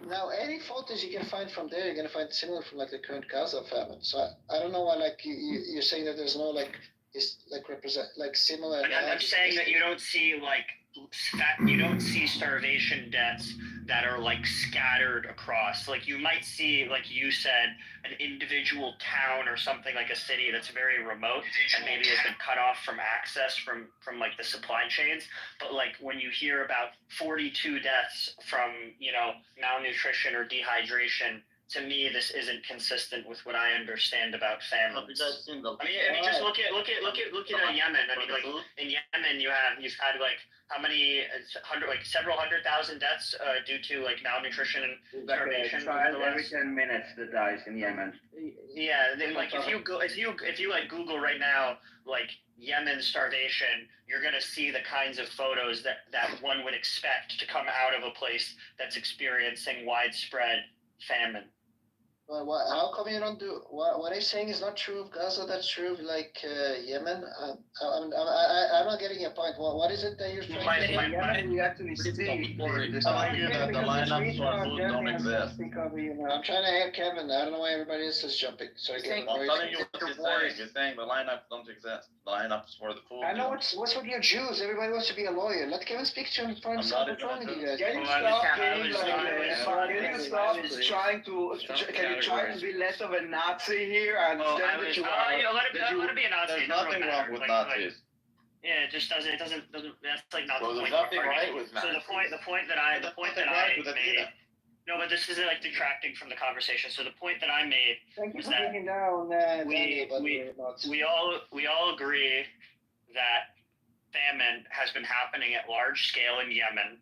Now, any photos you can find from there, you're gonna find similar from like the current Gaza famine. So I don't know why like you're saying that there's no like is like represent like similar. I'm saying that you don't see starvation deaths that are like scattered across. Like you might see, like you said, an individual town or something like a city that's very remote and maybe has been cut off from access from like the supply chains. But like when you hear about 42 deaths from malnutrition or dehydration, to me, this isn't consistent with what I understand about famines. I mean, just look at Yemen. I mean, like in Yemen, you've had like how many several 100,000 deaths due to like malnutrition and starvation. Every 10 minutes that dies in Yemen. Yeah, then like if you like Google right now like Yemen starvation, you're gonna see the kinds of photos that one would expect to come out of a place that's experiencing widespread famine. Well, how come you don't do what I'm saying is not true of Gaza? That's true of like Yemen. I'm not getting your point. What is it that you're trying to say? Yemen, we actually see I'm telling you that the lineups for food don't exist. I'm trying to hear Kevin. I don't know why everybody else is jumping. Sorry, Kevin. I'm telling you what you're saying. You're saying the lineups don't exist. The lineups for the food. I know what's with your Jews. Everybody wants to be a lawyer. Let Kevin speak to him for himself. What's wrong with you guys? Can you stop trying to be less of a Nazi here? I understand that you are. Let it be a Nazi. There's nothing wrong with Nazis. Yeah, it just doesn't. It doesn't. That's like not Well, the there's point. nothing right with So Nazis. the point that I made. No, but this isn't like detracting from the conversation. So the point that I made was that we all agree that famine has been happening at large scale in Yemen,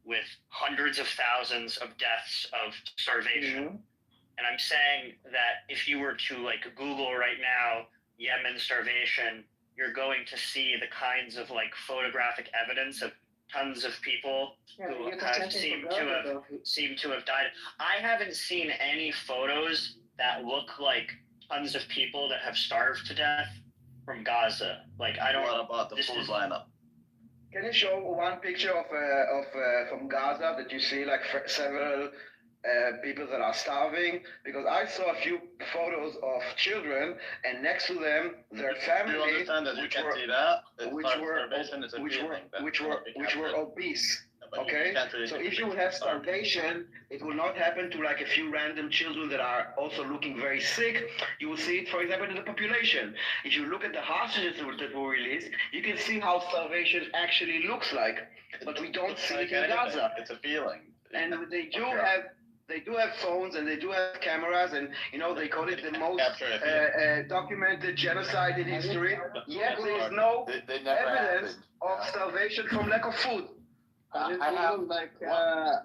with hundreds of thousands of deaths of starvation. Mm-hmm. And I'm saying that if you were to like Google right now Yemen starvation, you're going to see the kinds of like photographic evidence of tons of people who have seem to have died. I haven't seen any photos that look like tons of people that have starved to death from Gaza. Like I don't. What about the food lineup? Can you show one picture of from Gaza that you see like several people that are starving? Because I saw a few photos of children, and next to them their family, you understand that you can see that? which were obese. Okay, so if you would have starvation, it will not happen to like a few random children that are also looking very sick. You will see it, for example, in the population. If you look at the hostages that were released, you can see how starvation actually looks like, but we don't see it in Gaza. It's a feeling. And they do have phones and they do have cameras, and they call it the most documented genocide in history. Yet there is no evidence of starvation from lack of food. I have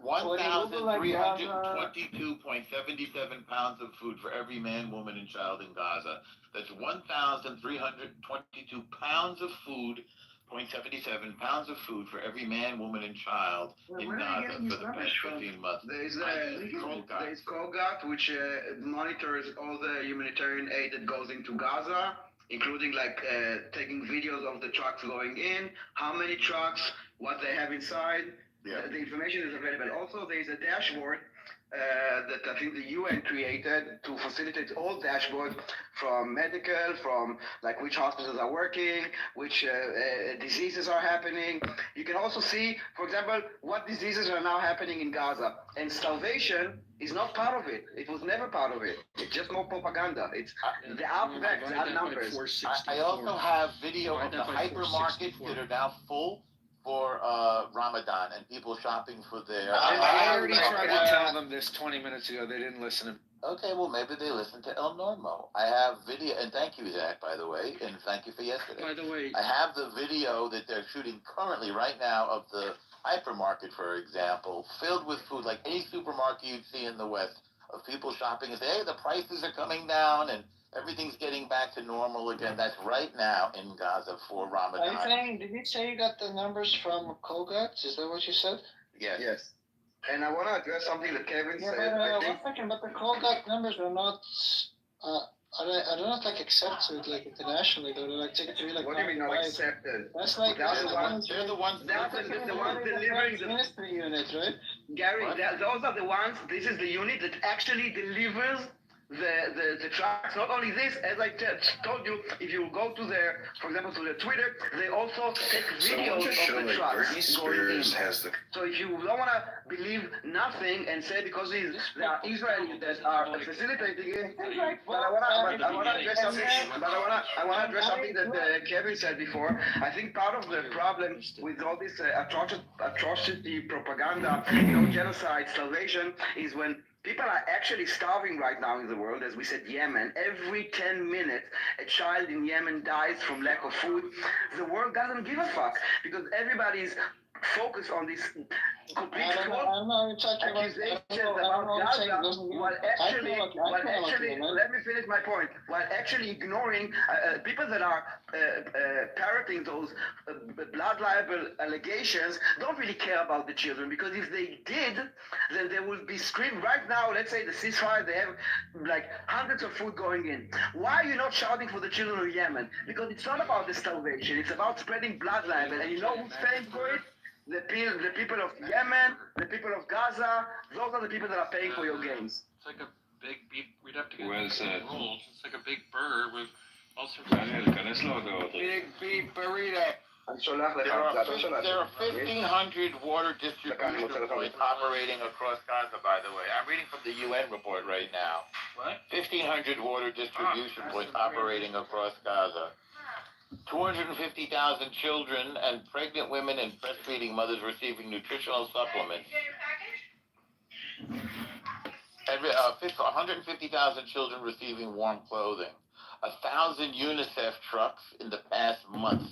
1,322.77 pounds of food for every man, woman, and child in Gaza. That's 1,322 pounds of food, 0.77 pounds of food for every man, woman, and child in Gaza for the past 15 months. There's Colgat, which monitors all the humanitarian aid that goes into Gaza, including taking videos of the trucks going in, how many trucks, what they have inside. Yeah. The information is available. Also, there is a dashboard that I think the UN created to facilitate all dashboards from medical, from which hospitals are working, which diseases are happening. You can also see, for example, what diseases are now happening in Gaza. And starvation is not part of it. It was never part of it. It's just more propaganda. It's the outbacks, the numbers. I also have video of the hypermarkets that are now full for Ramadan and people shopping for their... I already tried to tell them this 20 minutes ago. They didn't listen. Okay, well, maybe they listened to El Normo. I have video, and thank you, Zach, by the way, and thank you for yesterday. By the way... I have the video that they're shooting currently right now of the hypermarket, for example, filled with food, like any supermarket you'd see in the West, of people shopping and say, hey, the prices are coming down, and everything's getting back to normal again. That's right now in Gaza for Ramadan. Did you say you got the numbers from Colgat? Is that what you said? Yes. And I want to address something that Kevin said. One second, but the Colgat numbers are not... are they not accepted internationally? They're taken to be What do you mean not accepted? That's they're the ones delivering the ministry unit, right? Gary, those are the ones. This is the unit that actually delivers the trucks. Not only this, as I told you, if you go to their, for example, to their Twitter, they also take videos of the trucks going in. So if you don't want to believe nothing and say because they are Israelis that are facilitating it, but I want to address something. I want to address something that Kevin said before. I think part of the problem with all this atrocity propaganda, genocide, starvation, is when people are actually starving right now in the world. As we said, Yemen, every 10 minutes, a child in Yemen dies from lack of food. The world doesn't give a fuck because everybody's focused on this complete accusations about Gaza, while actually, let me finish my point, while actually ignoring people that are parroting those blood libel allegations don't really care about the children, because if they did, then they would be screamed right now. Let's say the ceasefire, they have like hundreds of food going in. Why are you not shouting for the children of Yemen? Because it's not about the starvation, it's about spreading blood libel, and you know who's paying for it? The people of Yemen, the people of Gaza, those are the people that are paying for your games. It's like a big beef. We'd have to get rolls. It's like a big burger with all sorts of big beef burrito. There are 1,500 water distribution points operating across Gaza, by the way. I'm reading from the UN report right now. What? 1,500 water distribution points operating across Gaza. 250,000 children and pregnant women and breastfeeding mothers receiving nutritional supplements. 150,000 children receiving warm clothing. 1,000 UNICEF trucks in the past month.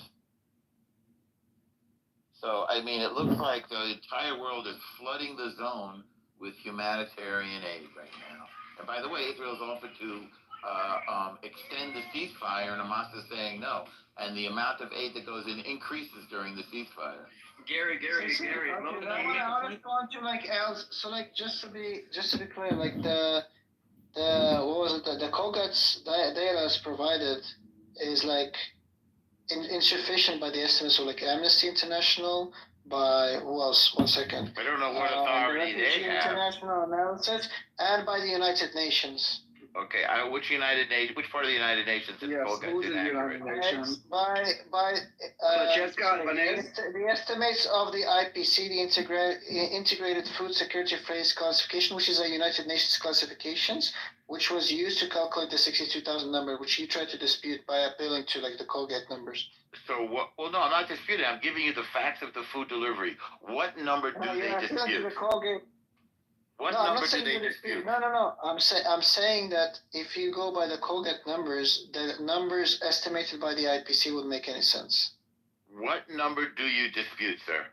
So, I mean, it looks like the entire world is flooding the zone with humanitarian aid right now. And by the way, Israel's offered to extend the ceasefire, and Hamas is saying no. And the amount of aid that goes in increases during the ceasefire. Gary. I want to go on to like else. So like just to be clear, like the what was it? The COGAT's data that's provided is like insufficient by the estimates of like Amnesty International, by who else? 1 second. I don't know what authority they have. International analysis, and by the United Nations. Okay, which part of the United Nations is COGAT inaccurate? The estimates of the IPC, the Integrated Food Security Phase Classification, which is a United Nations classifications, which was used to calculate the 62,000 number, which you tried to dispute by appealing to like the COGAT numbers. So what? Well, no, I'm not disputing. I'm giving you the facts of the food delivery. What number do they dispute? What number do they dispute? No. I'm saying that if you go by the COGAT numbers, the numbers estimated by the IPC would make any sense. What number do you dispute, sir?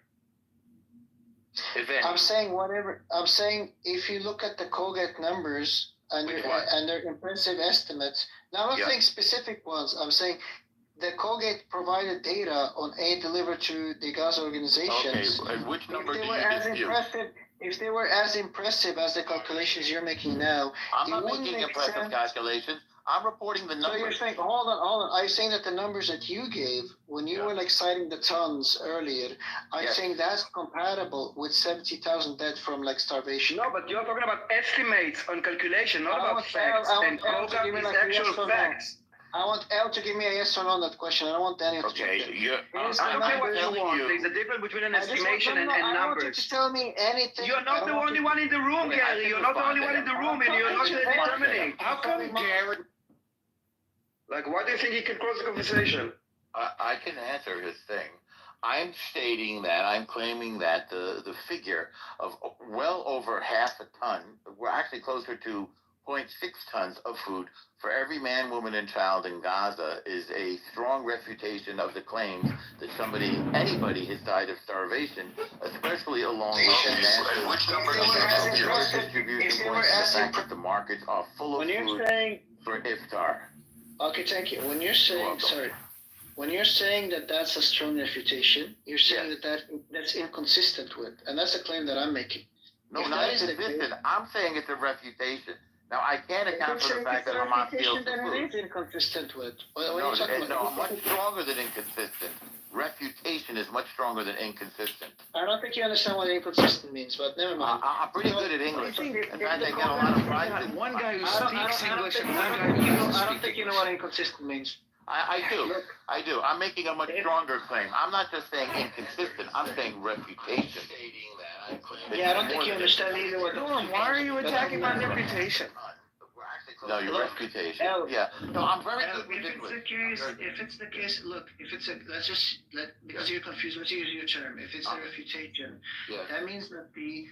If any. I'm saying if you look at the COGAT numbers and their impressive estimates. Now I'm not saying specific ones. I'm saying the Colgate provided data on aid delivered to the Gaza organizations. Okay, and which number do you dispute? If they were as impressive as the calculations you're making now, I'm not making impressive calculations. I'm reporting the numbers. So you're saying, hold on. Are you saying that the numbers that you gave when you were like citing the tons earlier? I'm saying that's compatible with 70,000 dead from like starvation. No, but you're talking about estimates on calculation, not about facts. And Colgate is actual facts. I want Elle to give me a yes or no on that question. I don't want Daniel to jump in. I don't care what you want. There's a difference between an estimation and numbers. I want you to tell me anything. You're not the only one in the room, Gary. You're not the only one in the room, and you're not determining. How come Gary? Like, why do you think he can close the conversation? I can answer his thing. I'm claiming that the figure of well over half a ton, we're actually closer to 0.6 tons of food for every man, woman, and child in Gaza is a strong refutation of the claims that anybody has died of starvation, especially along with the distribution points, the fact that the markets are full of food for iftar. Okay, thank you. When you're saying that that's a strong refutation, you're saying that's inconsistent with, and that's a claim that I'm making. No, not inconsistent. I'm saying it's a refutation. Now, I can't account for the fact that Hamas steals the food. It is inconsistent with. No, much stronger than inconsistent. refutation is much stronger than inconsistent. I don't think you understand what inconsistent means, but never mind. I'm pretty good at English. In fact, I get a Colgate- lot of prizes. One guy who I don't speaks think- English and I one don't guy think who you know- doesn't I don't speak think you know English. what inconsistent means. I do. I'm making a much stronger claim. I'm not just saying inconsistent. I'm saying reputation. Yeah, I don't think you understand either what. Norm, why are you attacking my reputation? No, your Look, reputation. Al- Yeah. No, I'm very If good with it's English. the case, look, if it's a, because you're confused, let's use your term. If it's a refutation, Yeah. that means that the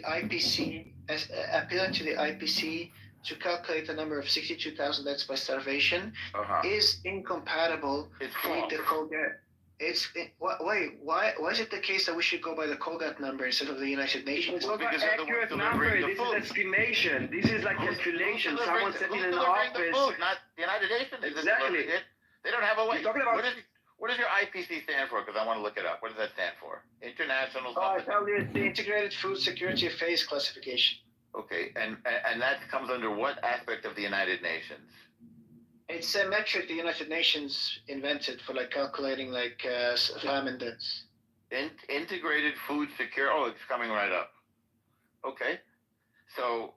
IPC, as appealing to the IPC to calculate the number of 62,000 deaths by starvation, is incompatible It's with wrong. the Colgate. Why is it the case that we should go by the Colgate number instead of the United Nations? It's not because an they're the ones accurate delivering number. the This food. is estimation. This is like calculation. Someone sitting in an delivering the office. food, not the United Nations. is Exactly. delivering it. They don't have a way. You're talking about- What does your IPC stand for? Because I want to look it up. What does that stand for? International Oh, I something? tell you, it's the Integrated Food Security Phase Classification. Okay, and that comes under what aspect of the United Nations? It's a metric the United Nations invented for like calculating like famine deaths. Integrated food secure. Oh, it's coming right up. Okay, so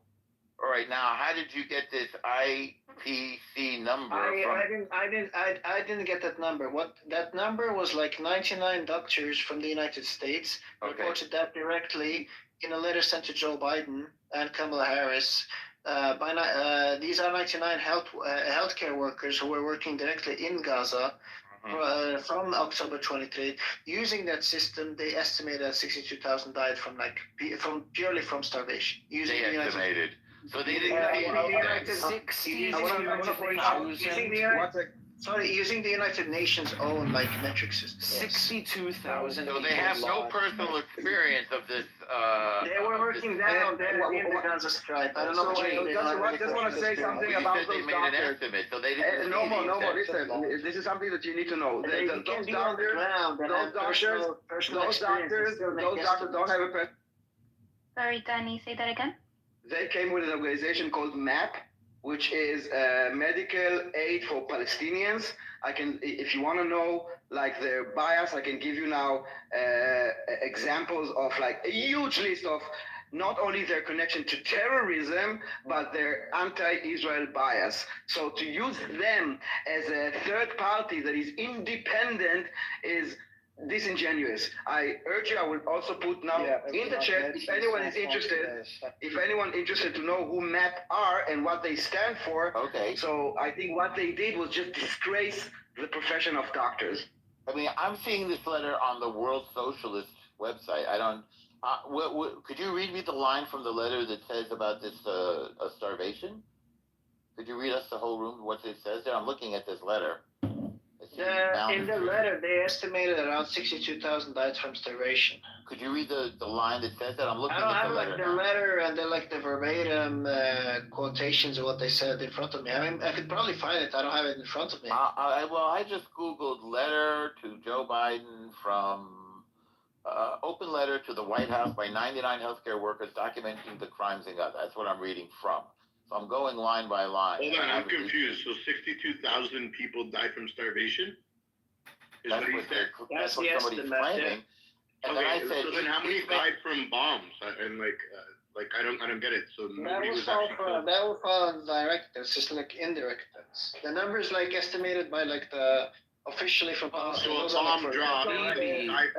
all right. Now, how did you get this IPC number from? I didn't get that number. What that number was like 99 doctors from the United States Okay. reported that directly in a letter sent to Joe Biden and Kamala Harris. These are 99 healthcare workers who were working directly in Gaza from October 23rd. Using that system, they estimated that 62,000 died from purely from starvation. Using They the United estimated. So they didn't. Using the United Nations own like metric system. 62,000. So they have no personal experience of this. They were working down there in the Gaza Strip. I don't know. So, just want to say something You about said they those made an doctors. estimate, so they didn't. No more. Listen, this is something that you need to know. They Those can be on the doctors, ground and have personal those doctors don't have a person. Sorry, Danny, say that again. They came with an organization called MAP, which is Medical Aid for Palestinians. I can, if you want to know like their bias, I can give you now examples of like a huge list of not only their connection to terrorism, but their anti-Israel bias. So to use them as a third party that is independent is disingenuous. I urge you, I will also put now in the chat, if anyone is interested to know who MAP are and what they stand for. Okay. So I think what they did was just disgrace the profession of doctors. I mean, I'm seeing this letter on the World Socialist website. I don't. Could you read me the line from the letter that says about this starvation? Could you read us the whole room, what it says there? I'm looking at this letter. In the letter, they estimated around 62,000 died from starvation. Could you read the line that says that? I'm looking I don't at have the like letter the now. letter and then like the verbatim quotations of what they said in front of me. I mean, I could probably find it. I don't have it in front of me. I just Googled letter to Joe Biden from open letter to the White House by 99 healthcare workers documenting the crimes in Gaza. That's what I'm reading from. So I'm going line by line. Hold on, I'm confused. So 62,000 people died from starvation? Is That's what he what, said? That's somebody's the estimate, claiming. And then I Okay, said, so then how many died from bombs? And like I don't get it. So That nobody will was fall actually for killed. that will fall on direct deaths, just like indirect deaths. The numbers like estimated by like the officially from So a those are, like, bomb for- dropped. Maybe. They died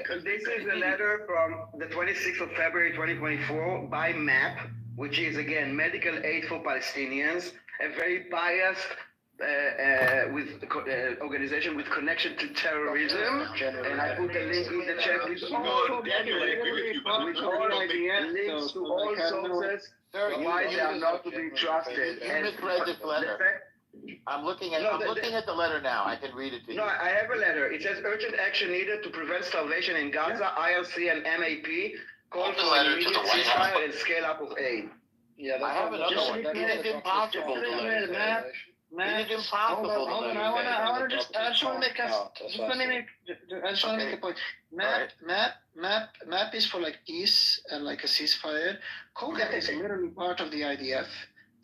because This is a letter from the 26th of February 2024 by MAP, which is again Medical Aid for Palestinians, a very biased organization with connection to terrorism. And I put a link in the chat with all Daniel, I agree with you, but with I all don't think- links to all sources sir, why they are not to be trusted. You misread this letter. I'm looking at the letter now. I can read it to you. No, I have a letter. It says urgent action needed to prevent starvation in Gaza. ILC and MAP call Open for letter an to the immediate White House. ceasefire and scale up of aid. Yeah, I have another just one. to be It is clear, impossible to just to be clear, let it Matt, It is impossible hold on, to let I it just want to make a point. Map is for like peace and like a ceasefire. Colgate is literally part of the IDF.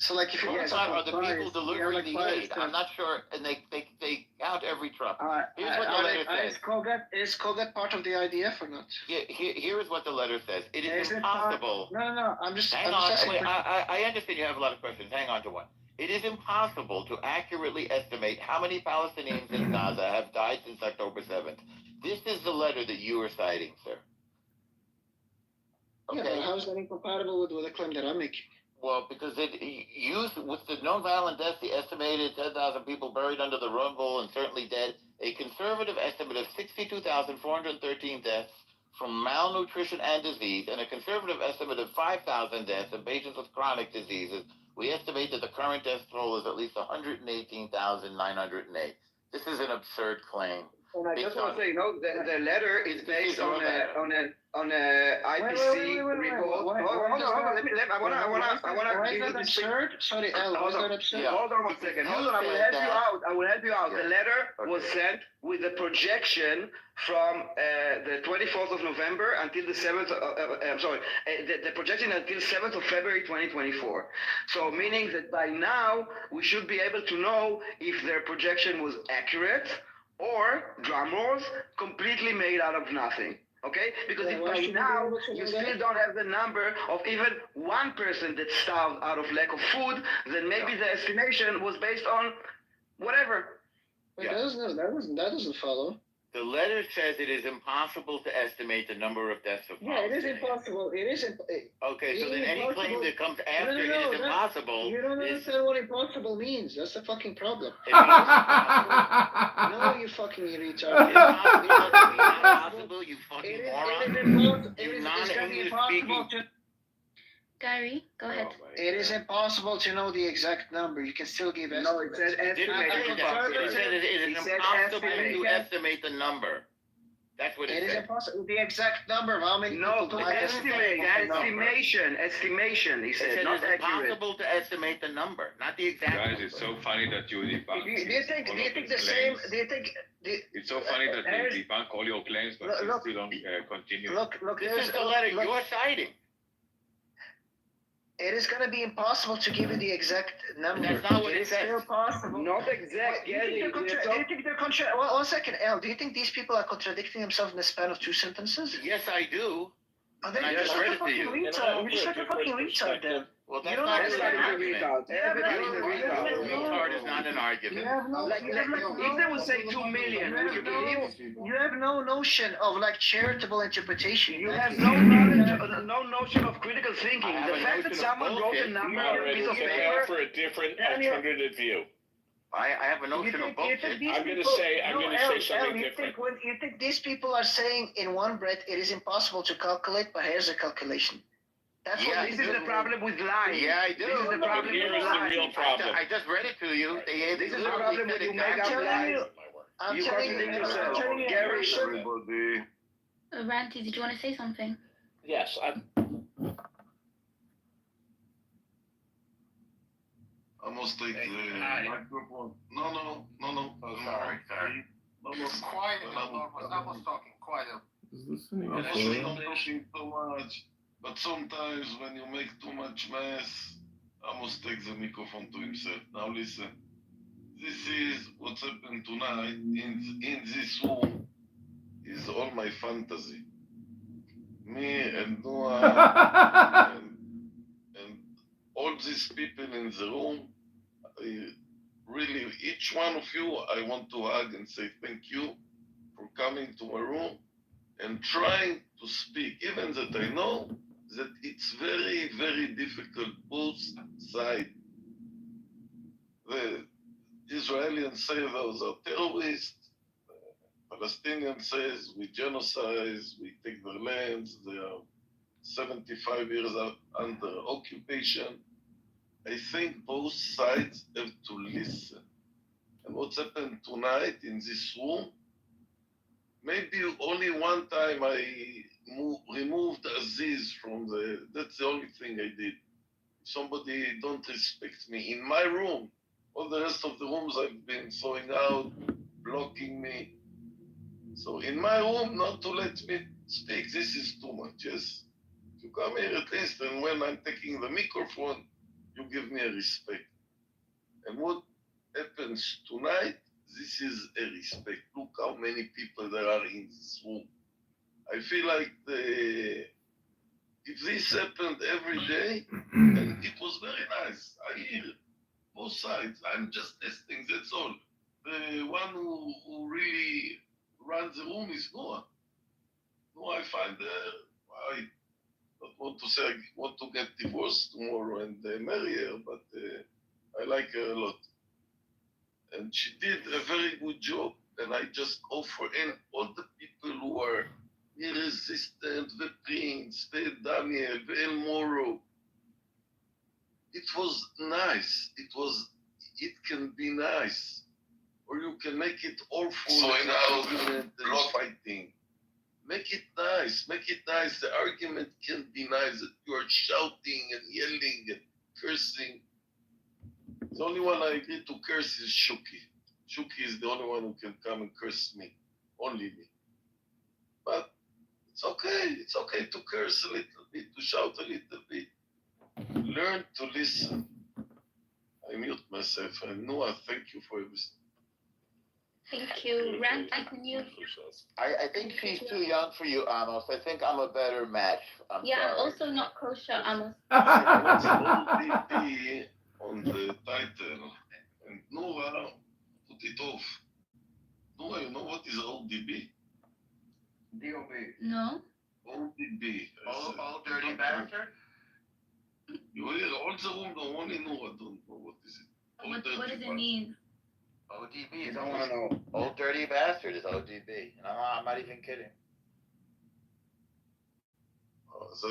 So like if you want Coincide are the supplies, people you have, delivering like, the five aid. stuff. I'm not sure, and they count every truck. Here's what the Alex, letter says. Is Colgate part of the IDF or not? Here is what the letter says. It is Is it impossible. No. I'm just Hang on. asking. Wait, I understand you have a lot of questions. Hang on to one. It is impossible to accurately estimate how many Palestinians in Gaza have died since October 7th. This is the letter that you are citing, sir. Okay. Yeah, but how is that incompatible with the claim that I'm making? Well, because it used with the known violent deaths, the estimated 10,000 people buried under the rubble and certainly dead, a conservative estimate of 62,413 deaths from malnutrition and disease, and a conservative estimate of 5,000 deaths in patients with chronic diseases. We estimate that the current death toll is at least 118,908. This is an absurd claim. And I just want to say, the letter is based on a IPC report. Hold on. I wanna give you absurd. Sorry, Al. Is that absurd? Hold on 1 second. Hold on. I will help you out. The letter was sent with a projection from the 24th of November until the 7th. The projection until 7th of February 2024. So meaning that by now we should be able to know if their projection was accurate or, drum rolls, completely made out of nothing. Okay? Because if by now you still don't have the number of even one person that starved out of lack of food, then maybe the estimation was based on whatever. But that doesn't follow. The letter says it is impossible to estimate the number of deaths of Palestinians. Yeah, it is impossible. It is okay, so then any claim that comes after it is impossible. You don't understand what impossible means. That's the fucking problem. No, you fucking retard. Impossible, you fucking moron. You non-English speaking. Gary, go ahead. It is impossible to know the exact number. You can still give estimates. No, it said estimate. It said it is impossible to estimate the number. That's what it said. It is impossible. The exact number of how many people estimation. He said, not accurate. It's impossible to estimate the number, not the exact number. Guys, it's so funny that you debunk. Do you think the same? Do you think? It's so funny that you debunk all your claims, but you still don't continue. Look. This is the letter you're citing. It is going to be impossible to give you the exact number. That's not what it says. Still possible. Not exact. Do you think they're well, 1 second, Al. Do you think these people are contradicting themselves in the span of 2 sentences? Yes, I do. And then you just like a fucking retard. You're just like a fucking retard, then. Well, that's not an argument. Retard is not an argument. If they would say 2 million, would you believe? You have no notion of like charitable interpretation. You have no knowledge, no notion of critical thinking. The fact that someone wrote a number on a piece of paper for a different alternative view. I have a notion of bullshit. I'm going to say something different. You think these people are saying in one breath it is impossible to calculate, but here's a calculation. That's what this is the problem with lying. Yeah, I do. This is the problem with lying. The real problem. I just read it to you. This is the problem when you make up lies. I'm telling you, Gary. Randy, did you want to say something? Yes, I must take the microphone. No. Oh, sorry. No, quiet. I was talking quiet. I'm talking so much, but sometimes when you make too much mess, I must take the microphone to himself. Now listen. This is what's happened tonight in this room is all my fantasy. Me and Noah and all these people in the room, really, each one of you, I want to hug and say thank you for coming to my room and trying to speak, even that I know that it's very, very difficult both sides. The Israelis say those are terrorists. Palestinians says we genocide, we take their lands. They are 75 years under occupation. I think both sides have to listen. And what's happened tonight in this room, maybe only one time I removed Aziz from that's the only thing I did. Somebody don't respect me in my room. All the rest of the rooms I've been throwing out, blocking me. So in my room, not to let me speak, this is too much, yes? To come here at least, and when I'm taking the microphone, you give me a respect. And what happens tonight, this is a respect. Look how many people there are in this room. I feel like if this happened every day, and it was very nice. I hear both sides. I'm just listening, that's all. The one who really runs the room is Noah. Noah, I find, I don't want to say I want to get divorced tomorrow and marry her, but I like her a lot. And she did a very good job, and I just offer in all the people who are resistant, the Prince, the Daniel, the El Moro. It was nice. It can be nice. Or you can make it awful and fighting. Make it nice. The argument can be nice. That you are shouting and yelling and cursing. The only one I agree to curse is Shuki. Shuki is the only one who can come and curse me. Only me. But it's okay. It's okay to curse a little bit, to shout a little bit. Learn to listen. I mute myself. And Noah, thank you for everything. Thank you. Randy, can you? I think she's too young for you, Amos. I think I'm a better match. I'm Yeah, sorry. also not kosher, Amos. What's ODB on the title? And Noah, put it off. Noah, you know what is ODB? DOB. No. ODB. All dirty bastard? You hear all the room, the only Noah don't know what is it. What does it mean? ODB is I want to know. Old dirty bastard is ODB. And I'm not even kidding.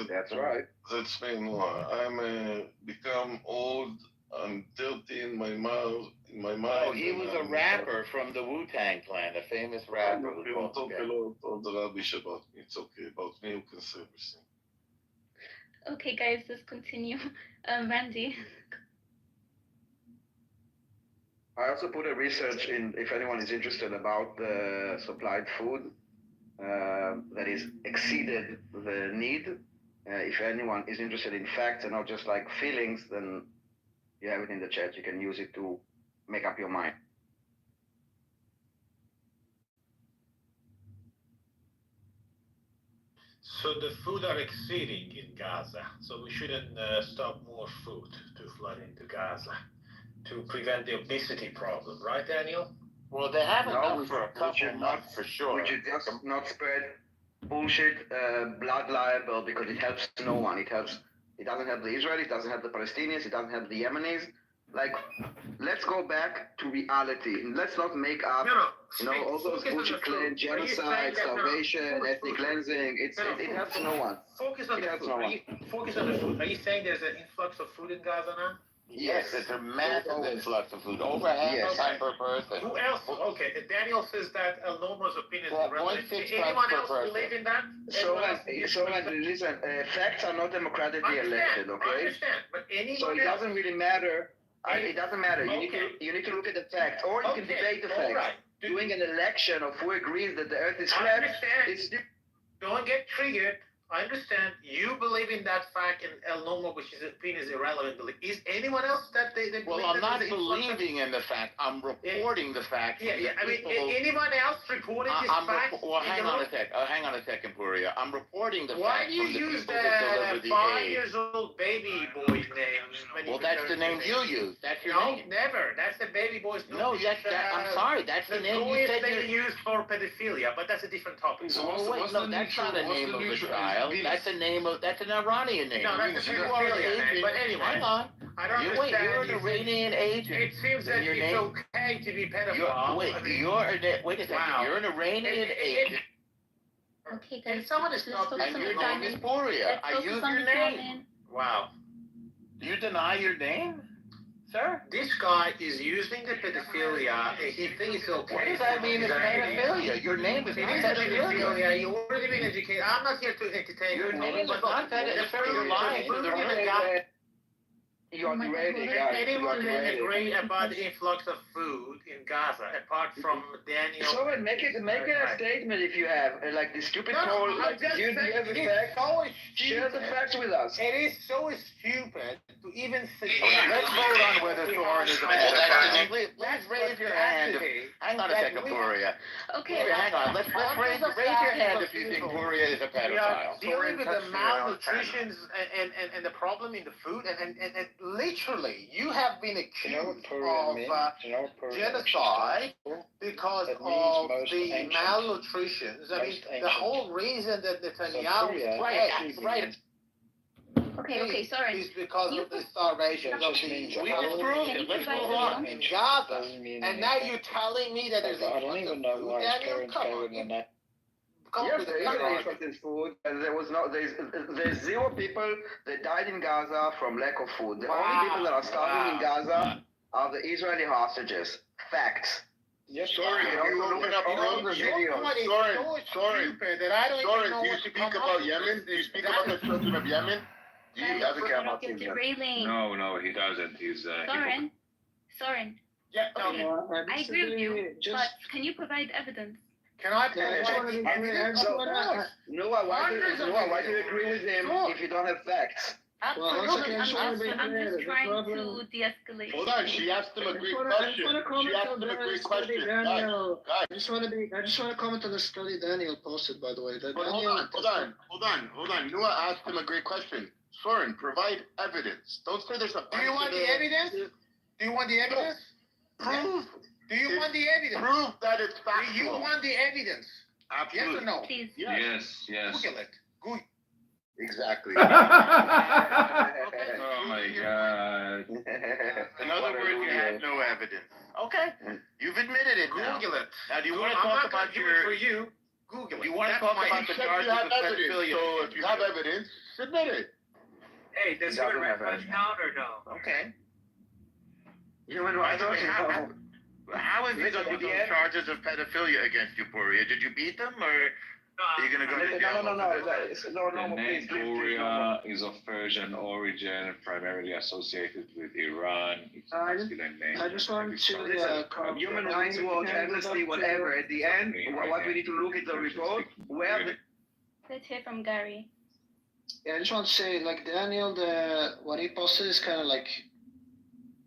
That's right. That's me, Noah. I'm become old. I'm 30 in my mouth. Oh, he was a rapper from the Wu-Tang Clan, a famous rapper. You don't talk a lot all the rubbish about me. It's okay. About me, you can say everything. Okay, guys, let's continue. Randy. I also put a research in, if anyone is interested, about the supplied food that is exceeded the need. If anyone is interested in facts and not just like feelings, then you have it in the chat. You can use it to make up your mind. So the food are exceeding in Gaza. So we shouldn't stop more food to flood into Gaza to prevent the obesity problem, right, Daniel? Well, they have enough for a couple months for sure. We should just not spread bullshit blood libel because it helps no one. It doesn't help the Israelis, it doesn't help the Palestinians, it doesn't help the Yemenis. Like, let's go back to reality. Let's not make up, all those bullshit claims, genocide, starvation, ethnic cleansing. It helps no one. Focus on the food. Focus on the food. Are you saying there's an influx of food in Gaza now? Yes, it's a massive influx of food. Over half time per person. Who else? Okay, Daniel says that El Normo's opinion is irrelevant. 0.6 Anyone per else person. believe in that? So listen, facts are not democratically elected, okay? I understand, but anyone So it doesn't really matter. It doesn't matter. You need to look at the facts, or you can debate the facts. Right. Doing an election of who agrees that the Earth is flat is Don't get triggered. I understand. You believe in that fact, and El Normo, which is opinion is irrelevant. Is anyone else that they believe? Well, I'm not believing in the fact. I'm reporting the fact. Yeah. I mean, anyone else reporting this fact? Well, hang on a second, Puria. I'm reporting the Why fact do you from the use people that deliver the the 5 aid. years old baby boy's name? Well, that's the name you use. That's your name. No, never. That's the baby boy's name. No, I'm sorry. That's the name you said they you used for pedophilia, but that's a different topic. So Oh, wait, no, that's not a name of a child. That's a name of, that's an Iranian name. No, that's a You are an pedophilia name. agent. But anyway, Hang on. I don't Wait, understand. you're an Iranian agent. It seems that Your it's name? okay to be pedophile. Wait a second. Wow. You're an Iranian agent. Okay, guys. If someone is let's not- focus And on your the name is comment. Puria. Let's I focus use on your the name. comment. Wow. Do you deny your name, sir? This guy is using the pedophilia. He thinks it's okay. What does that mean, it's pedophilia? Your name is It not is pedophilia. pedophilia. You already been educated. I'm not here to entertain Your you. name is not pedophilia. You're lying. You're derating, Does guys. anyone You're derating. agree about the influx of food in Gaza, apart from Daniel? So make a statement if you have, like the stupid No, poll. I'm just You have a saying, fact. it's so Share the stupid. facts with us. It is so stupid to even Let's vote on whether Thorin is a pedophile. Please raise your hand. Hang on a second, Gloria. Okay. Hang on. Let's raise your hand if you think Gloria is a We are pedophile. dealing with the malnutrition and the problem in the food, and literally, you have been accused of genocide because of the malnutrition. I mean, the whole reason that Netanyahu right. Okay, sorry. Is because of the starvation of the. We just proved it. Let's move on. In Gaza, and now you're telling me that there's I don't even know why his parents gave him that. Yes, there is an interest in food, and there's 0 people that died in Gaza from lack of food. The only people that are starving in Gaza are the Israeli hostages. Facts. Yes, sorry, if you open up Soren, Soren, that I don't even know do you what to speak come about up Yemen? with. Do you speak about the children of Yemen? Do you Guys, advocate about you're derailing. No, he doesn't. He's Soren. Yeah, Okay. no. I agree with you, but can you provide evidence? Can I Noah, why do you agree with him if you don't have facts? Absolutely. I'm just trying to de-escalate. Hold on, she asked him a great question. She asked him a great question. Guys. I just want to comment on the study Daniel posted, by the way. Hold on. Noah asked him a great question. Soren, provide evidence. Don't say there's a. Do you want the evidence? Do you want the evidence? Prove. Do you want the evidence? Prove that it's factual. Do you want the evidence? Absolutely. Yes or no? Please. yes. Google it. Google. Exactly. Oh my God. In other words, you had no evidence. Okay. You've admitted it now. Google it. Now, do you want to talk about your? For you, Google it. Do you want to talk about the charges of pedophilia? So if you have evidence, submit it. Hey, does human rights watch count or no? Okay. Human rights watch count. How is it with those charges of pedophilia against you, Poria? Did you beat them, or are you going to go to jail? The name Gloria is of Persian origin, primarily associated with Iran. It's a masculine name. I just want to Human Rights Watch, Amnesty, whatever. At the end, what we need to look at the report. Let's hear from Gary. Yeah, I just want to say, like Daniel, what he posted is kind of like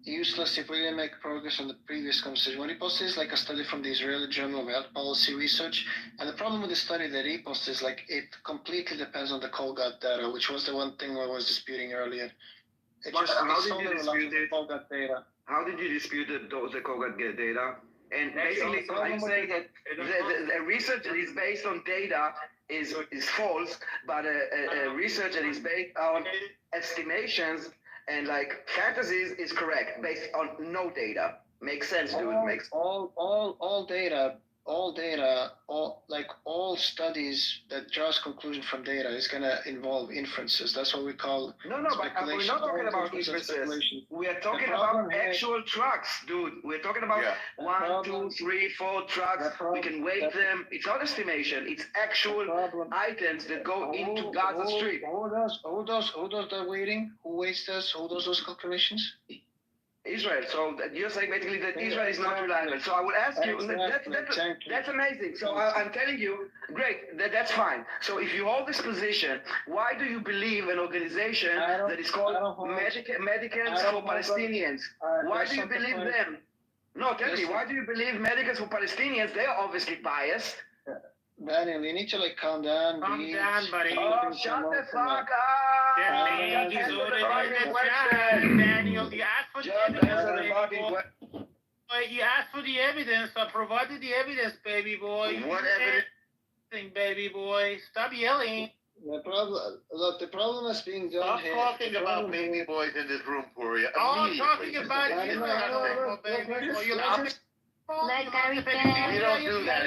useless if we didn't make progress on the previous conversation. What he posted is like a study from the Israeli Journal of Health Policy Research, and the problem with the study that he posted is like it completely depends on the Colgate data, which was the one thing I was disputing earlier. How did you dispute it? Colgate data. How did you dispute the Colgate data? And basically, I'm saying that the research that is based on data is false, but a research that is based on estimations and like fantasies is correct, based on no data. Makes sense, dude. Makes all studies that draws conclusion from data is gonna involve inferences. That's what we call but we're not talking about inferences. We are talking about actual trucks, dude. We're talking about 1, 2, 3, 4 trucks. We can weight them. It's not estimation. It's actual items that go into Gaza Strip. Who does the weighting? Who weights this? Who does those calculations? Israel. So you're saying basically that Israel is not reliable. So I would ask you, that's amazing. So I'm telling you, great, that's fine. So if you hold this position, why do you believe an organization that is called Medicals for Palestinians? Why do you believe them? No, tell me, why do you believe Medicals for Palestinians? They are obviously biased. Daniel, you need to like calm down. Calm down, buddy. Oh, shut the fuck up! Daniel, you asked for the evidence, you asked for the evidence. I provided the evidence, baby boy. What evidence? Baby boy. Stop yelling. The problem is being done here. Stop talking about baby boys in this room, Poria. I'm talking about Israel, baby boy. Let Gary finish. We don't do that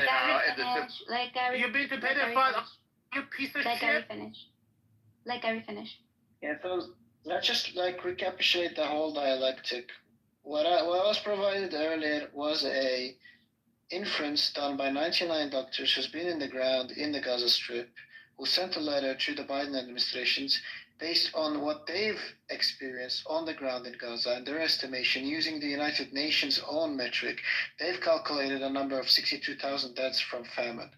Let Gary. You've been to pedophile. You piece of shit. Let Gary finish. Yeah, so let's just like recapitulate the whole dialectic. What was provided earlier was a inference done by 99 doctors who's been in the ground in the Gaza Strip, who sent a letter to the Biden administrations based on what they've experienced on the ground in Gaza and their estimation using the United Nations own metric. They've calculated a number of 62,000 deaths from famine.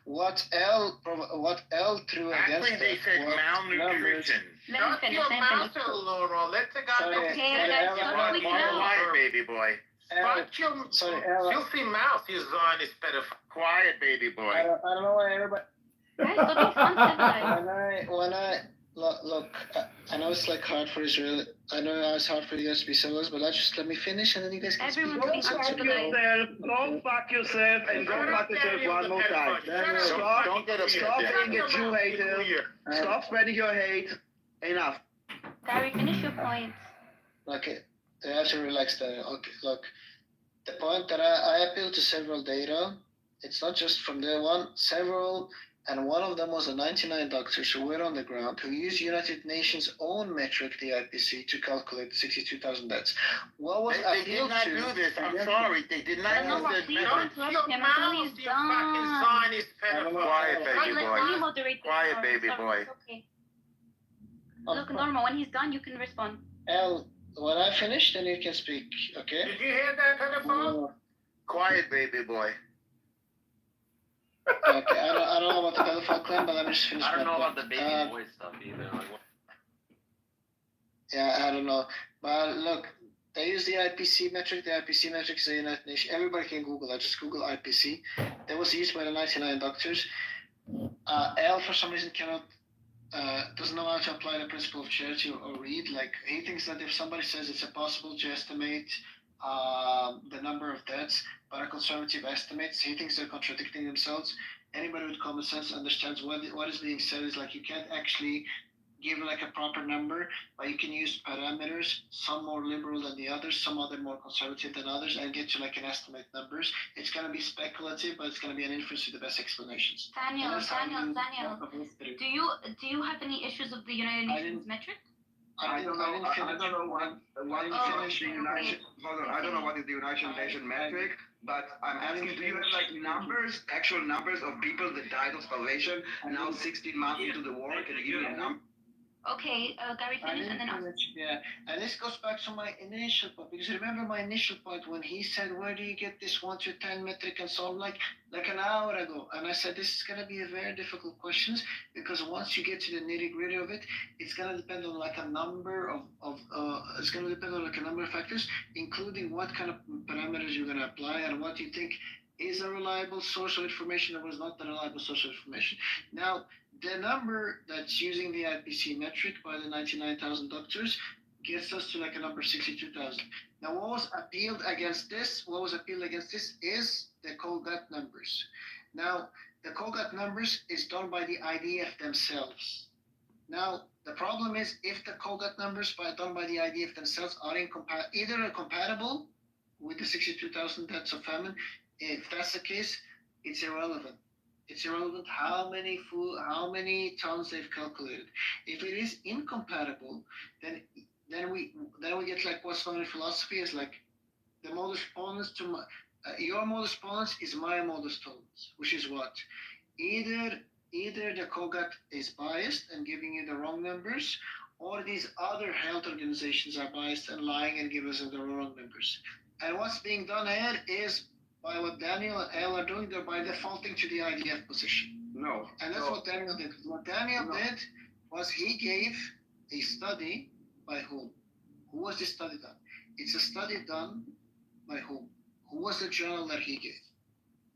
What L threw against they said malnutrition. Let him Shut finish. your Let him mouth, finish. Laura. Let the guy Sorry, finish. Okay, sorry, guys, Al, stop Al, freaking Quiet, out. baby boy. Shut your sorry, Al, filthy mouth, you Zionist pedophile. Quiet, baby boy. I don't know why everybody. Guys, stop being so uncivilized. When I look, I know it's like hard for Israel. I know it's hard for you guys to be civilized, but let me finish and then you guys can Everyone's speak. being uncivilized. Go fuck yourself and go fuck yourself one more time. Don't get upset. Stop Yeah. being a Jew hater. Stop spreading your hate. Enough. Gary, finish your point. Okay, you have to relax there. Okay, look, the point that I appeal to several data. It's not just from the one, several, and one of them was the 99 doctors who were on the ground who used United Nations' own metric, the IPC, to calculate 62,000 deaths. What was They did not do this. I'm sorry. They did not No, use this please method. don't interrupt him until he's done. Zionist pedophile. Quiet, baby Let boy. me moderate this. Quiet, Sorry, baby sorry, boy. it's okay. Look, Norma, when he's done, you can respond. Al, when I finish, then you can speak, okay? Did you hear that pedophile? Quiet, baby boy. Okay, I don't know about the pedophile claim, but let me just finish I don't my know point. about the baby boy stuff either. Yeah, I don't know. But look, they use the IPC metric. The IPC metric is the United Nations. Everybody can Google that. Just Google IPC. That was used by the 99 doctors. Al, for some reason, doesn't know how to apply the principle of charity or read. Like, he thinks that if somebody says it's impossible to estimate the number of deaths, but a conservative estimates, he thinks they're contradicting themselves. Anybody with common sense understands what is being said is like you can't actually give like a proper number, but you can use parameters, some more liberal than the others, some other more conservative than others, and get to like an estimate numbers. It's going to be speculative, but it's going to be an inference to the best explanations. Daniel, do you have any issues with the United Nations metric? I don't know what is the United. Hold on, I don't know what is the United Nations metric, but I'm asking, do you have like numbers, actual numbers of people that died of starvation now 16 months into the war? Can you give me a number? Okay, Gary, finish and then ask. Yeah, and this goes back to my initial point, because remember my initial point when he said, where do you get this 1 to 10 metric and so on, like an hour ago, and I said this is going to be a very difficult questions, because once you get to the nitty gritty of it, it's going to depend on like a number it's going to depend on like a number of factors, including what kind of parameters you're going to apply and what you think is a reliable source of information or was not a reliable source of information. Now, the number that's using the IPC metric by the 99,000 doctors gets us to like a number 62,000. Now, what was appealed against this is the Colgate numbers. Now, the Colgate numbers is done by the IDF themselves. Now, the problem is if the Colgate numbers done by the IDF themselves are either compatible with the 62,000 deaths of famine. If that's the case, it's irrelevant. It's irrelevant how many tons they've calculated. If it is incompatible, then we get like what's known in philosophy is like the modus ponens to your modus ponens is my modus tollens, which is what either the Colgate is biased and giving you the wrong numbers, or these other health organizations are biased and lying and give us the wrong numbers. And what's being done here is by what Daniel and Al are doing, they're by defaulting to the IDF position. No. And that's what Daniel did. What Daniel did was he gave a study by whom? Who was this study done? It's a study done by whom? Who was the journal that he gave?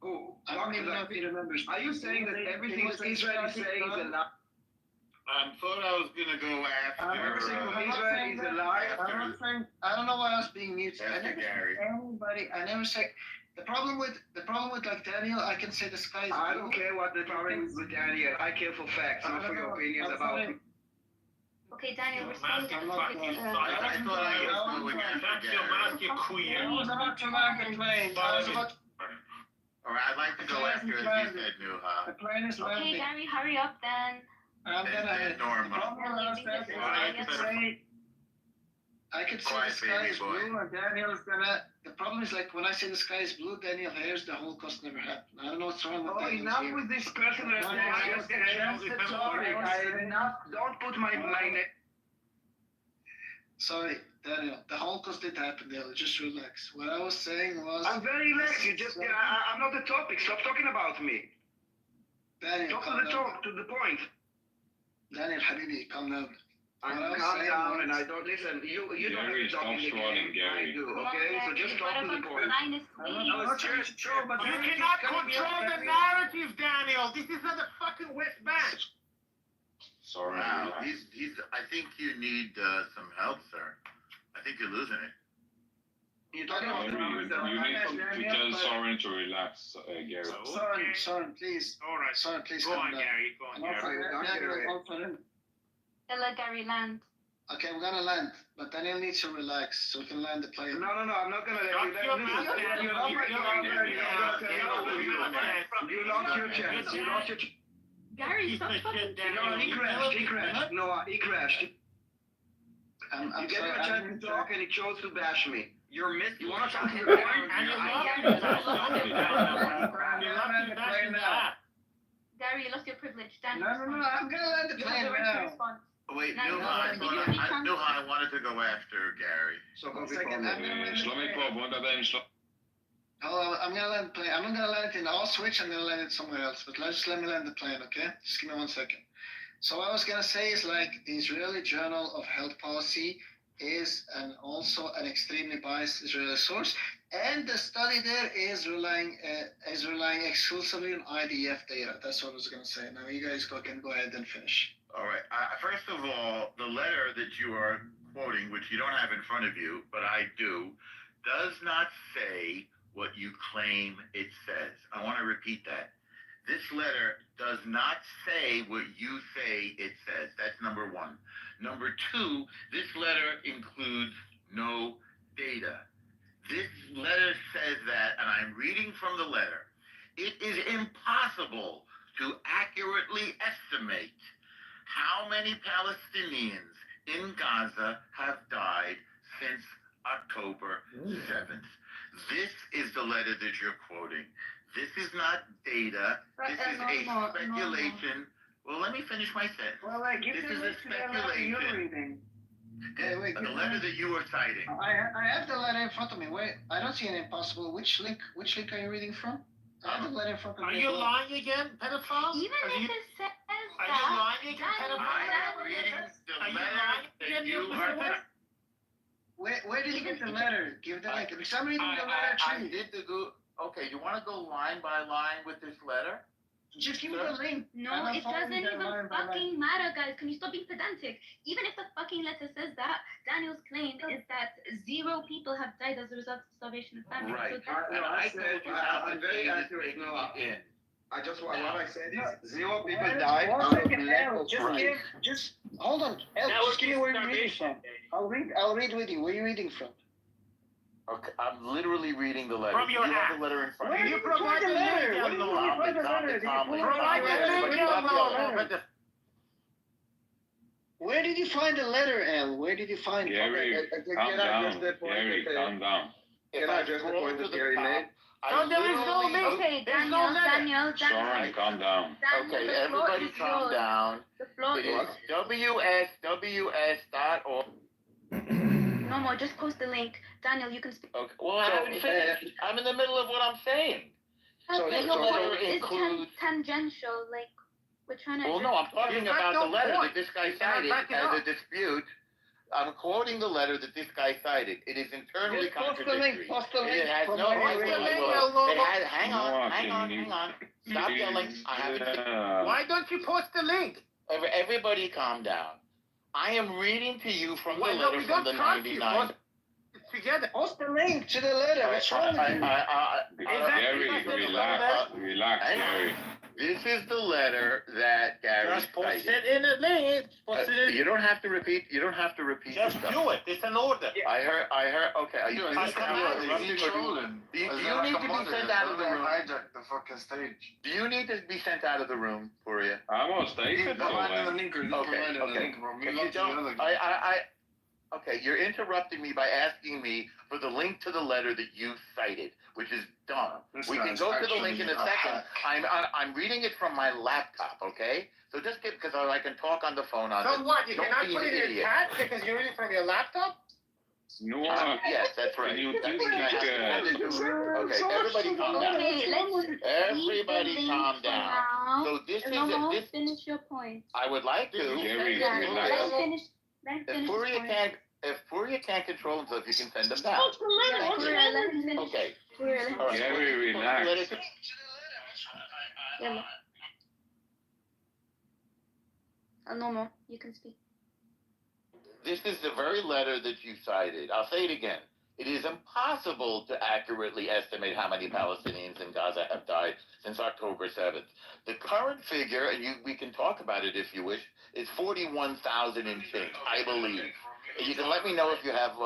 Oh, I don't even know if he remembers. Are you saying that everything Israel is saying is a lie? Thought I was gonna go after. Israel is a lie. I don't know why I was being muted. After Gary. I never said. The problem with like Daniel, I can say the sky is blue. I don't care what the problem is with Daniel. I care for facts, not for your opinions about me. Okay, Daniel, respond. I thought I was going after Gary. Alright, I'd like to go after, as you said, Nuha. The plane is Okay, landing. Gary, hurry up then. I'm gonna. Norma. I could say Quiet, the sky baby is boy. blue, and Daniel is gonna. The problem is like when I say the sky is blue, Daniel hears the Holocaust never happened. I don't know what's wrong with Daniel. Enough with this personal attack. Enough. Don't put my name. Sorry, Daniel. The Holocaust did happen, Daniel. Just relax. What I was saying was. I'm very relaxed. You just. I'm not the topic. Stop talking about me. Daniel, Talk to the point. Daniel, Habibi, calm down. I'm calm down and I don't listen. You don't have Gary, to talk in the stop swatting, game. I Gary. do, okay? So just talk to the point. No, it's just true, but You cannot control the narrative, Daniel. This is not the fucking West Bank. Sorry. Wow, I think you need some help, sir. I think you're losing it. You're talking about Gary, you need to tell Soren to relax, Gary. Soren, please. All right. Soren, please Go calm on, down. Gary. Go on, Gary. Let Gary land. Okay, we're gonna land, but Daniel needs to relax so we can land the plane. No, I'm not gonna let you. You lost your chance. You lost your chance. Gary, stop fucking. No, he crashed. No, he crashed. I'm You gave sorry. him a chance to talk and he chose to bash me. You're missing. You want to talk to the And point? you lost the back. Gary, you lost your privilege. Dan, No, I'm gonna land the you plane have the right to now. respond. Wait, No, Nuha, I wanted to go after Gary. So go One second, I'm gonna land the Slå mig plane. på, båda dem slå. Hold on, I'm gonna land the plane. I'm not gonna land it in all switch, I'm gonna land it somewhere else. But let me land the plane, okay? Just give me 1 second. So what I was gonna say is like the Israeli Journal of Health Policy is also an extremely biased Israeli source, and the study there is relying exclusively on IDF data. That's what I was gonna say. Now you guys can go ahead and finish. All right. First of all, the letter that you are quoting, which you don't have in front of you, but I do, does not say what you claim it says. I want to repeat that. This letter does not say what you say it says. That's number one. Number two, this letter includes no data. This letter says that, and I'm reading from the letter, it is impossible to accurately estimate how many Palestinians in Gaza have died since October 7th. This is the letter that you're quoting. This is not data. This is a speculation. Well, let me finish my sentence. This is a speculation. Wait, The letter that you were citing. I have the letter in front of me. Wait, I don't see an impossible. Which link are you reading from? I have the letter in front of me. Are you lying again, pedophile? Even if it says Are you that, lying again, Dan, pedophile? I'm reading the Are you letter lying that again, you you are. Where did you get the letter? Give the link. Because I'm reading the letter I too. did the go. Okay, you want to go line by line with this letter? Just give me the link. no, it doesn't even fucking matter, guys. Can you stop being pedantic? Even if the fucking letter says that, Daniel's claim is that 0 people have died as a result of starvation and famine. Right. So that's And I said I'm very accurate. No, in. I just what I said is 0 people One died out of second, lack El, of just hold on. El, just give me where you're reading from. I'll read with you. Where are you reading from? Okay, I'm literally reading the letter. From your you have app. the letter in front Where of did you. you provide the letter? What do you mean you find the letter? Where did you find the letter, El? Where did you find it? Gary, calm down. Gary, calm down. Can I address the point that Gary made? So there is no link. Okay, There's no Daniel, letter. Soren, calm down. Okay, the floor everybody is calm yours. down. The floor It is is WSWS.org. no more. Just post the link. Daniel, you can speak. Okay, well, I haven't finished. I'm in the middle of what I'm saying. So- But so- your so point is includes- tangential. Like we're trying to. Well, no, I'm talking It's not about no the letter point. that this guy You cannot cited back it as up. a dispute. I'm quoting the letter that this guy cited. It is internally Just post the link. contradictory. Post the link. It has from no where right you're to reading. It has, hang No, on. Stop yelling. I haven't. Why don't you post the link? Everybody calm down. I am reading to you from the Why letter no, we from don't the trust you. 99. Post it together. Post the link to the letter. What's wrong with you? Gary, relax, Gary. This is the letter that Gary Just post cited. it in the link. Post it in. You don't have to repeat. You don't have to repeat. Just yourself. do it. It's an order. I heard. Okay. Are you? He's trolling. Do you need to be sent out of the room? Hijack the fucking stage. Do you need to be sent out of the room, Furia? Han måste inte Provided the så. link or Okay, provided the okay. link, bro. We If you love the don't, other. okay, you're interrupting me by asking me for the link to the letter that you cited, which is dumb. This We can guy's go to the actually link in a a second. hack. I'm reading it from my laptop, okay? So just because I can talk on the phone on So this. what? You Don't cannot be put an it in idiot. chat because you're reading from your laptop? Noah, Yes, that's right. can you That's think, what I have to do. Okay, everybody calm down. Okay, let's Everybody leave the calm link for down. now. So this is No more. this. Finish your point. I would like to. Gary, Yeah, relax. let's finish. If Furia can't control himself, you can send him down. Okay. All right. Gary, relax. Normal, you can speak. This is the very letter that you cited. I'll say it again. It is impossible to accurately estimate how many Palestinians in Gaza have died since October 7th. The current figure, and we can talk about it if you wish, is 41,000 and change, I believe. You can let me know if you have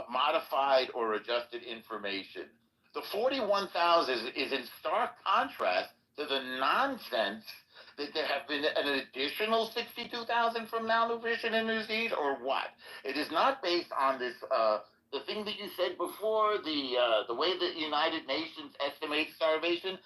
modified or adjusted information. The 41,000 is in stark contrast to the nonsense that there have been an additional 62,000 from malnutrition and disease, or what? It is not based on this, the thing that you said before, the way that United Nations estimates starvation.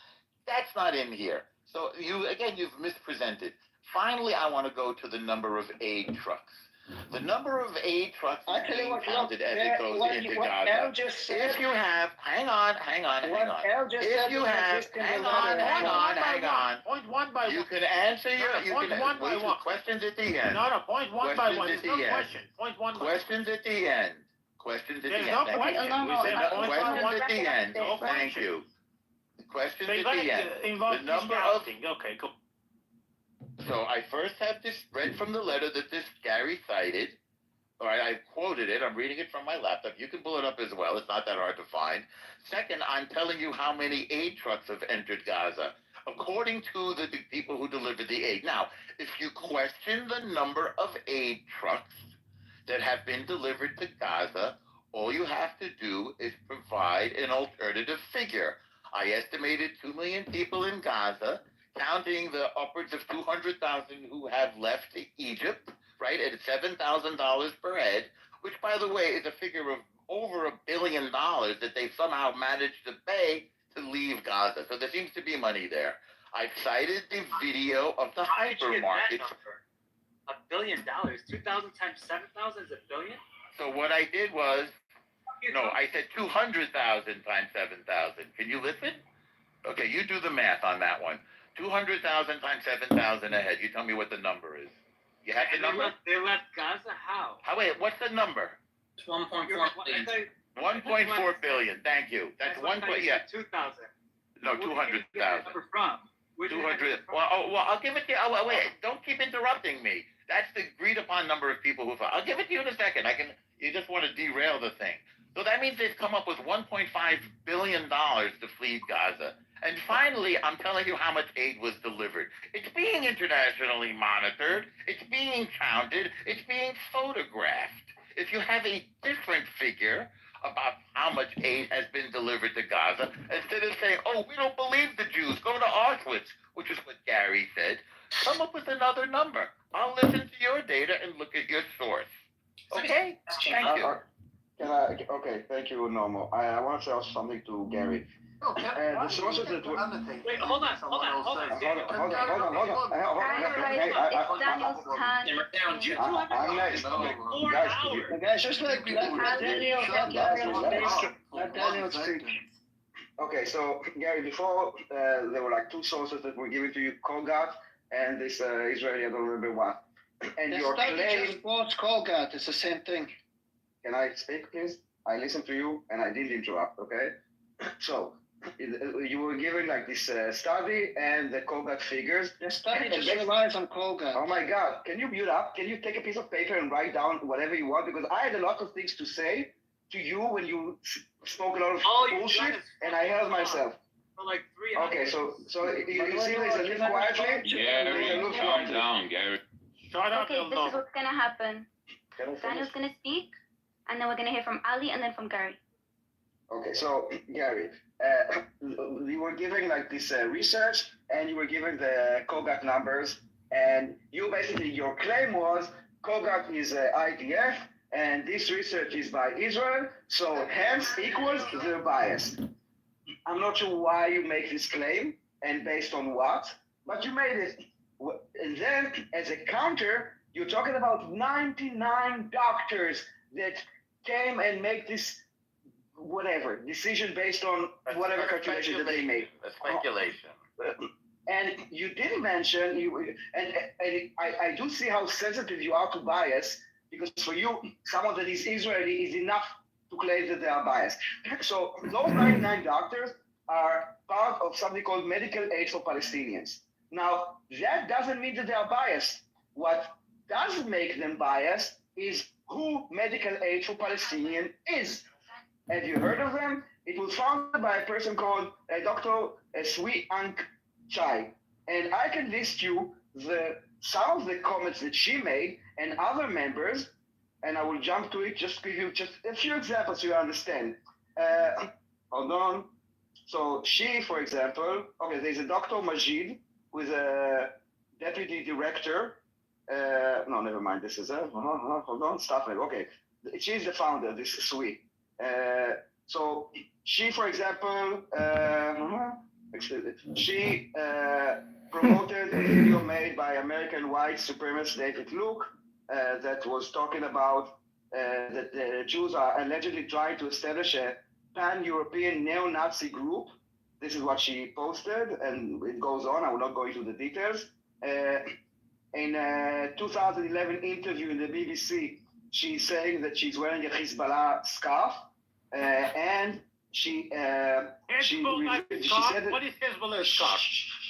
That's not in here. So you've mispresented. Finally, I want to go to the number of aid trucks. The number of aid trucks is being counted as it goes into Gaza. If you have, hang on. If you have, hang on. Point one by one. You can answer questions at the end. No, point one by one. There's no question. Point one by one. Questions at the end. Questions at the end. There's no question. We said questions at the end. Thank you. Questions at the end. The number of... Okay, cool. So I first have this read from the letter that this Gary cited. All right, I quoted it. I'm reading it from my laptop. You can pull it up as well. It's not that hard to find. Second, I'm telling you how many aid trucks have entered Gaza, according to the people who delivered the aid. Now, if you question the number of aid trucks that have been delivered to Gaza, all you have to do is provide an alternative figure. I estimated 2 million people in Gaza, counting the upwards of 200,000 who have left Egypt, right, at $7,000 per head, which, by the way, is a figure of over $1 billion that they somehow managed to pay to leave Gaza. So there seems to be money there. I've cited the video of the hypermarket. $1 billion? 2,000 times 7,000 is $1 billion? So what I did was, I said 200,000 times 7,000. Can you listen? Okay, you do the math on that one. 200,000 times 7,000 a head. You tell me what the number is. You have the number? They left Gaza? How? Wait, what's the number? It's 1.4 billion. 1.4 billion. Thank you. That's 2,000. No, 200,000. From? 200. Well, I'll give it to you. Oh, wait, don't keep interrupting me. That's the agreed upon number of people who fought. I'll give it to you in a second. You just want to derail the thing. So that means they've come up with $1.5 billion to flee Gaza. And finally, I'm telling you how much aid was delivered. It's being internationally monitored. It's being counted. It's being photographed. If you have a different figure about how much aid has been delivered to Gaza, instead of saying, we don't believe the Jews, go to Auschwitz, which is what Gary said, come up with another number. I'll listen to your data and look at your source. Okay? Thank you. Okay, thank you, Normo. I want to ask something to Gary. The sources that were... Wait, hold on. I'm next. Guys, just let Daniel speak. Okay, so Gary, before there were like two sources that were given to you, Kogat and this Israeli, I don't remember what. And your claim... What's Kogat? It's the same thing. Can I speak, please? I listened to you and I didn't interrupt, okay? So, you were given like this study and the Kogat figures. The study just relies on Kogat. Oh my God, can you mute up? Can you take a piece of paper and write down whatever you want? Because I had a lot of things to say to you when you spoke a lot of bullshit and I held myself. For like 3 hours. Okay, so you see there's a live quietly? Gary, calm down, Gary. Shut up, Okay, this is what's gonna happen. Daniel's gonna speak, and then we're gonna hear from Ali, and then from Gary. Okay, so Gary, you were giving like this research, and you were giving the Kogat numbers, and your claim was Kogat is IDF, and this research is by Israel, so hence equals their bias. I'm not sure why you make this claim and based on what, but you made it. And then, as a counter, you're talking about 99 doctors that came and make this decision based on whatever calculation that they made. A speculation. And you didn't mention and I do see how sensitive you are to bias, because for you, someone that is Israeli is enough to claim that they are biased. So those 99 doctors are part of something called Medical Aid for Palestinians. Now, that doesn't mean that they are biased. What does make them biased is who Medical Aid for Palestinians is. Have you heard of them? It was founded by a person called Dr. Sui Ank Chai. And I can list you some of the comments that she made and other members, and I will jump to it, just give you just a few examples so you understand. Hold on. So she, for example, okay, there's a Dr. Majid, who is a deputy director. No, never mind. This is hold on, stop it. Okay, she's the founder. This is Sui. So she, for example, she promoted a video made by American white supremacist David Luke that was talking about that the Jews are allegedly trying to establish a pan-European neo-Nazi group. This is what she posted, and it goes on. I will not go into the details. In a 2011 interview in the BBC, she's saying that she's wearing a Hezbollah scarf, and she said that, what is Hezbollah scarf?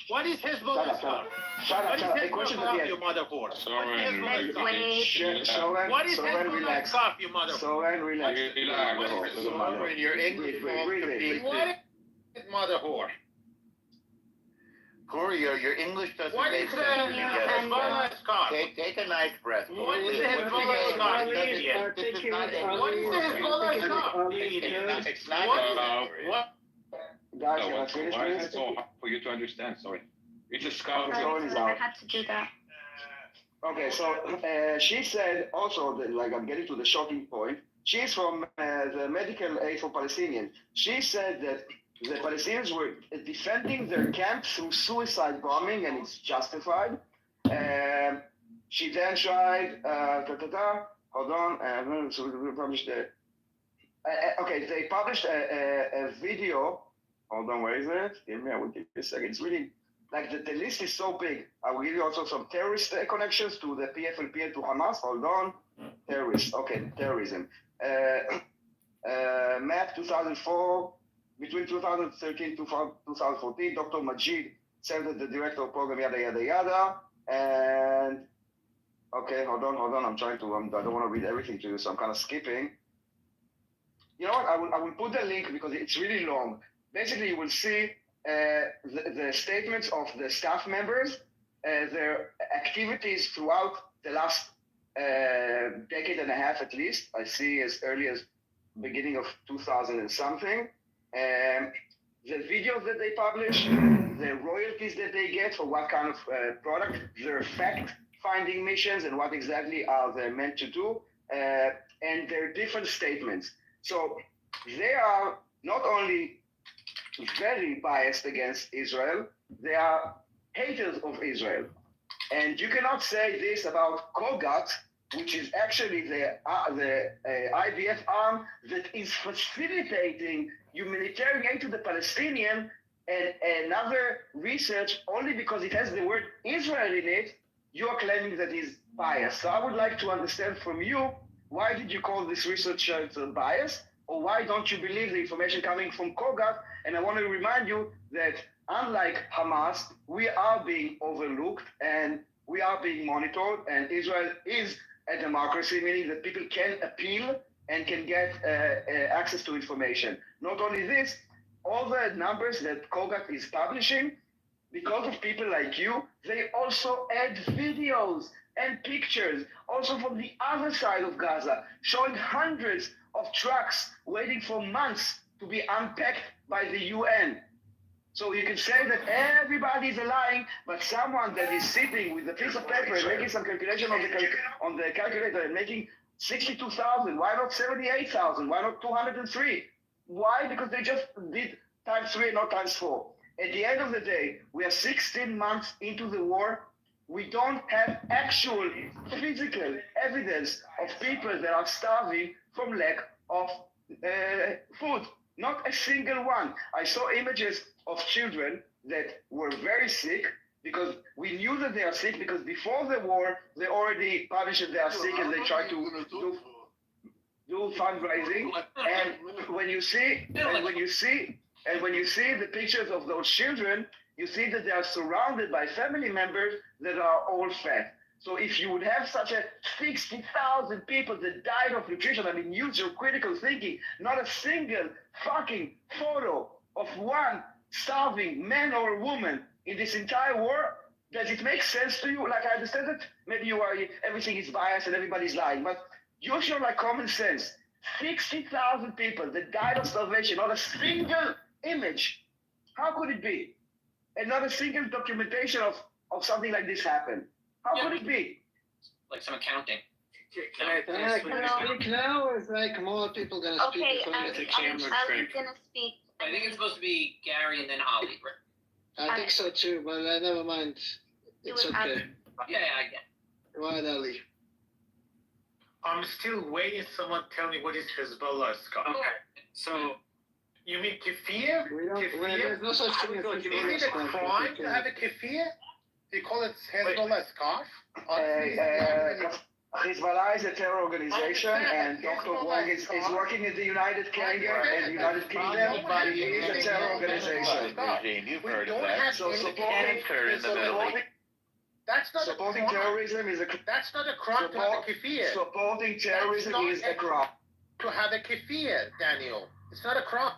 What is Hezbollah scarf? Shut up. What is A question Hezbollah at the scarf, end. you mother whore? Soren, What is Hezbollah scarf, you mother whore? Soren, relax. Soren, your English What is mother whore? Corey, your English doesn't What make is sense. Hezbollah scarf? Take a nice breath. What is the Hezbollah scarf, idiot? What is the Hezbollah scarf, idiot? It's not. What? Guys, So can I finish why is this? it so hard for you to understand? Sorry. It's a scout. I had to do that. Okay, so she said also, that, like, I'm getting to the shocking point. She's from the Medical Aid for Palestinians. She said that the Palestinians were defending their camp through suicide bombing, and it's justified. She then tried, hold on, so we published okay, they published a video. Hold on, where is it? Give me, I will give you a second. It's really, like, the list is so big. I will give you also some terrorist connections to the PFLP and to Hamas. Hold on. Terrorists. Okay, terrorism. Map 2004. Between 2013 and 2014, Dr. Majid served as the director of program, yada, yada, yada. And, okay, hold on. I'm trying to, I don't want to read everything to you, so I'm kind of skipping. You know what? I will put the link because it's really long. Basically, you will see the statements of the staff members, their activities throughout the last decade and a half at least. I see as early as beginning of 2000 and something. The videos that they publish, the royalties that they get for what kind of product, their fact-finding missions and what exactly are they meant to do, and their different statements. So they are not only very biased against Israel, they are haters of Israel. And you cannot say this about Kogat, which is actually the IDF arm that is facilitating humanitarian aid to the Palestinian, and another research only because it has the word Israel in it, you are claiming that is biased. So I would like to understand from you, why did you call this research biased? Or why don't you believe the information coming from Kogat? And I want to remind you that unlike Hamas, we are being overlooked and we are being monitored, and Israel is a democracy, meaning that people can appeal and can get access to information. Not only this, all the numbers that Kogat is publishing, because of people like you, they also add videos and pictures, also from the other side of Gaza, showing hundreds of trucks waiting for months to be unpacked by the UN. So you can say that everybody is lying, but someone that is sitting with a piece of paper and making some calculation on the calculator and making 62,000, why not 78,000? Why not 203? Why? Because they just did times 3 and not times 4. At the end of the day, we are 16 months into the war. We don't have actual physical evidence of people that are starving from lack of food. Not a single one. I saw images of children that were very sick, because we knew that they are sick because before the war they already published that they are sick and they try to do fundraising. And when you see the pictures of those children, you see that they are surrounded by family members that are all fat. So if you would have such a 60,000 people that died of nutrition, I mean, use your critical thinking, not a single fucking photo of one starving man or woman in this entire war, does it make sense to you? Like, I understand that maybe everything is biased and everybody's lying, but use your common sense. 60,000 people that died of starvation, not a single image. How could it be? And not a single documentation of something like this happen. How could it be? Like some accounting. Can I speak now, or is more people gonna speak? Okay, Ali's gonna speak. I think it's supposed to be Gary and then Ali, right? I think so too, but never mind. It's okay. Yeah, I get it. Go ahead, Ali. I'm still waiting someone tell me what is Hezbollah, Scott. Okay, so... You mean kefir? There's no such thing as kefir. Is it a crime to have a kefir? They call it Hezbollah scarf? Hezbollah is a terror organization, and Dr. Wong is working in the United Kingdom, and the United Kingdom is a terror organization. You've heard of that. So supporting terrorism is a crime. That's not a crime to have a kefir. Supporting terrorism is a crime. To have a kefir, Daniel. It's not a crime.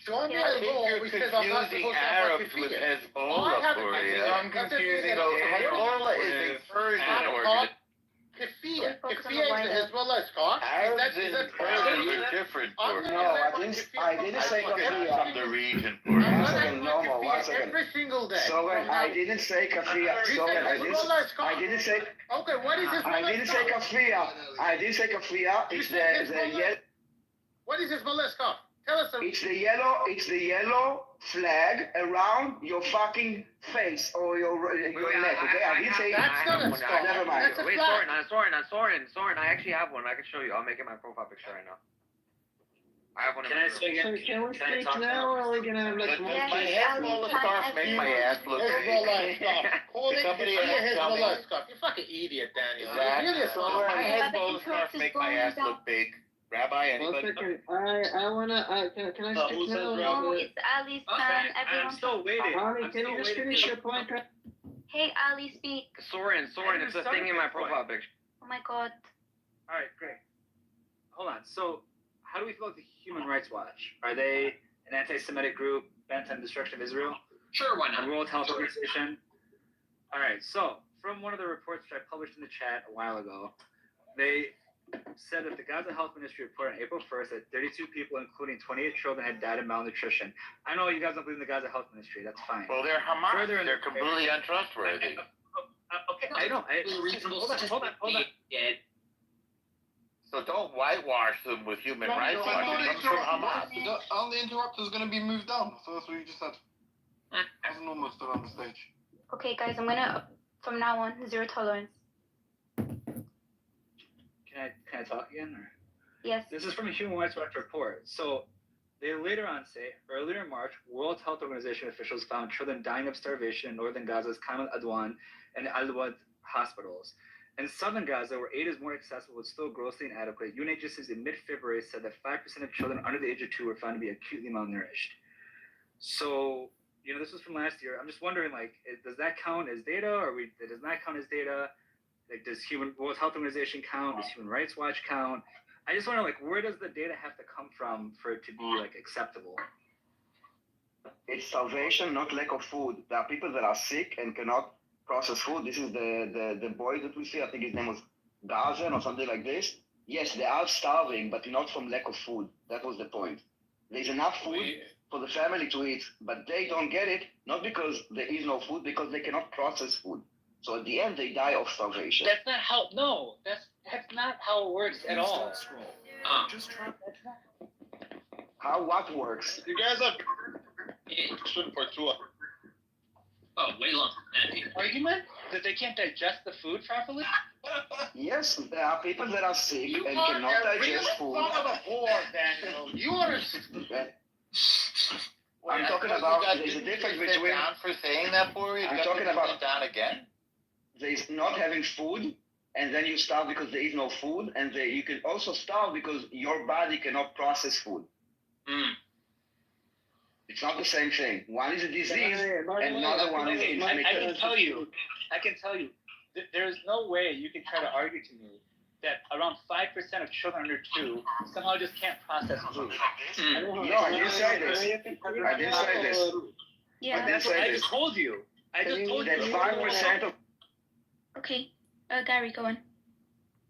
Show me I think you're confusing Arabs with Hezbollah, Korea. I'm confusing Hezbollah is a Persian organization. Kefir is the Hezbollah scarf. Arabs and Persians are different, Korea. No, I didn't say kafir. From the region, One Korea. second, no, 1 second. Every single day. Soren, I didn't say kafir. Soren, I didn't say. Okay, what is Hezbollah? I didn't say kafir. I didn't say kafir. It's the yellow. What is Hezbollah scarf? Tell us. It's the yellow flag around your fucking face or your neck. Okay, I didn't say. That's not a scarf. Never mind. Wait, Soren, I actually have one. I can show you. I'll make it my profile picture right now. I have one. Can we speak now, or are we gonna have like more? My Hezbollah scarf make my ass look big. Hezbollah scarf. Call it Somebody Hezbollah scarf. You fucking idiot, Daniel. My Hezbollah scarf make my ass look big. Rabbi, anybody? 1 second. I wanna. Can I speak now? No, it's Ali's turn. Everyone. I'm still waiting. Ali, can you just finish your point? Hey, Ali, speak. Soren, it's a thing in my profile picture. Oh my God. All right, great. Hold on. So, how do we feel about the Human Rights Watch? Are they an anti-Semitic group bent on destruction of Israel? Sure, why not? A World Health Organization? All right. So, from one of the reports that I published in the chat a while ago, they said that the Gaza Health Ministry reported on April 1st that 32 people, including 28 children, had died of malnutrition. I know you guys don't believe in the Gaza Health Ministry. That's fine. Well, they're Hamas. They're completely untrustworthy. Okay, I know. Hold on. So don't whitewash them with Human Rights Watch. It comes from Hamas. Aren't the interrupters going to be moved down? So that's what you just said. As normal still on the stage. Okay, guys, I'm gonna, from now on, zero tolerance. Can I talk again? Or? Yes. This is from a Human Rights Watch report. So they later on say, earlier in March, World Health Organization officials found children dying of starvation in northern Gaza's Kamal Adwan and Al-Wad hospitals. In southern Gaza, where aid is more accessible but still grossly inadequate, UN agencies in mid-February said that 5% of children under the age of 2 were found to be acutely malnourished. So, this was from last year. I'm just wondering, does that count as data, or does not count as data? Like, does World Health Organization count? Does Human Rights Watch count? I just wonder, where does the data have to come from for it to be, acceptable? It's starvation, not lack of food. There are people that are sick and cannot process food. This is the boy that we see. I think his name was Gazen or something like this. Yes, they are starving, but not from lack of food. That was the point. There's enough food for the family to eat, but they don't get it, not because there is no food, because they cannot process food. So at the end, they die of starvation. That's not how. No, that's not how it works at all. Just try. How what works? You guys are question for 2 hours. Oh, way long. Argument that they can't digest the food properly? Yes, there are people that are sick and cannot digest food. Son of a whore, Daniel. You are a... I'm talking about there's a difference between. Down for saying that, Puri? I'm talking about down again. There's not having food, and then you starve because there is no food, and you can also starve because your body cannot process food. It's not the same thing. One is a disease, and another one is intermittent. I can tell you, there's no way you can try to argue to me that around 5% of children under 2 somehow just can't process food. No, I didn't say this. I didn't say this. Yeah. That's what I just told you. I just told you. That 5% of. Okay, Gary, go on.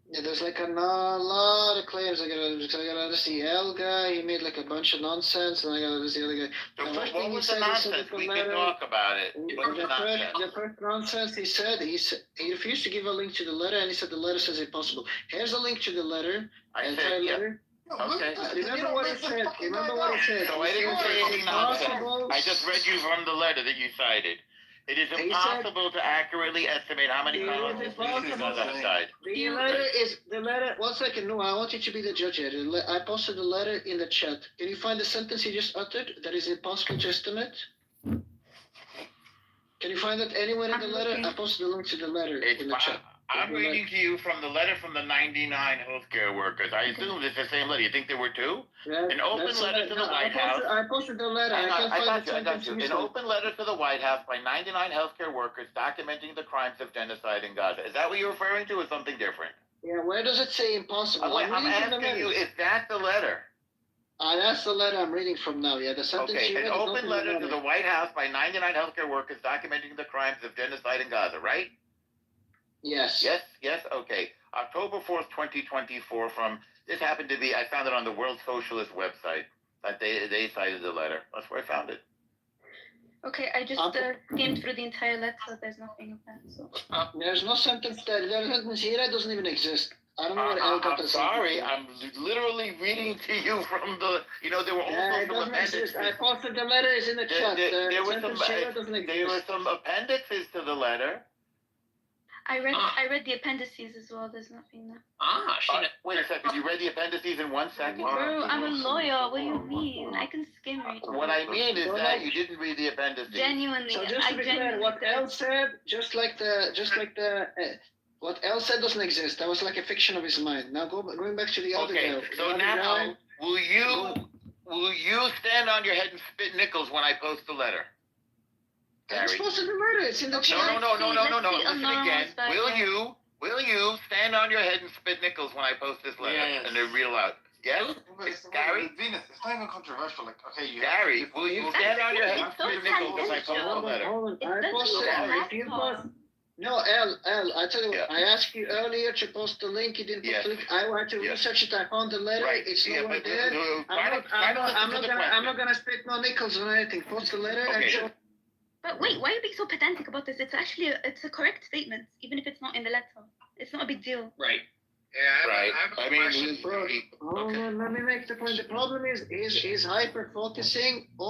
Yeah, there's like a lot of claims. I gotta listen to the L guy. He made like a bunch of nonsense, and I gotta listen to the other guy. So The first what thing was he the said, nonsense? We can talk about it. What's the nonsense? The first nonsense he said, he refused to give a link to the letter, and he said the letter says impossible. Here's a link to the letter. I said, yeah. Letter. Okay. Remember what he said. So I didn't say any nonsense. I just read you from the letter that you cited. It is impossible to accurately estimate how many colonists have died. The letter. 1 second, no, I want you to be the judge here. I posted the letter in the chat. Can you find the sentence he just uttered that is impossible to estimate? Can you find that anywhere in the letter? I posted the link to the letter in the chat. I'm reading to you from the letter from the 99 healthcare workers. I assume it's the same letter. You think there were 2? An open letter to the White House. I posted the letter. I got you. An open letter to the White House by 99 healthcare workers documenting the crimes of genocide in Gaza. Is that what you're referring to, or something different? Yeah, where does it say impossible? I'm asking you, is that the letter? That's the letter I'm reading from now. Yeah, the sentence. Okay, an open letter to the White House by 99 healthcare workers documenting the crimes of genocide in Gaza, right? Yes. Yes, okay. October 4th, 2024 from, this happened to be, I found it on the World Socialist website. That they cited the letter. That's where I found it. Okay, I just skimmed through the entire letter. There's nothing of that. So. There's no sentence there. The sentence here doesn't even exist. I don't know what L got the sentence. I'm sorry, I'm literally reading to you from the, there were also some appendices. I posted the letter is in the chat. There were some appendixes to the letter. I read the appendices as well. There's nothing there. Wait a second. You read the appendices in 1 second? Bro, I'm a lawyer. What do you mean? I can skim read. What I mean is that you didn't read the appendices. Genuinely, so just to be clear, what L said, what L said doesn't exist. That was like a fiction of his mind. Now going back to the other guy. Okay, so now will you stand on your head and spit nickels when I post the letter? It's posted the letter. It's in the chat. No. Listen again. Will you stand on your head and spit nickels when I post this letter and then read aloud? Yes? Gary? Venus, it's not even controversial. Like, okay, Gary, will you stand on your head and spit nickels when I post the letter? I posted. No, L, I tell you what, I asked you earlier to post the link, you didn't post the link. I went to research it, I found the letter, it's nowhere there. I'm not gonna spit no nickels or anything. Post the letter and show. But wait, why are you being so pedantic about this? It's actually it's a correct statement, even if it's not in the letter. It's not a big deal. Right. Yeah, right. I mean, let me make the point. The problem is hyper focusing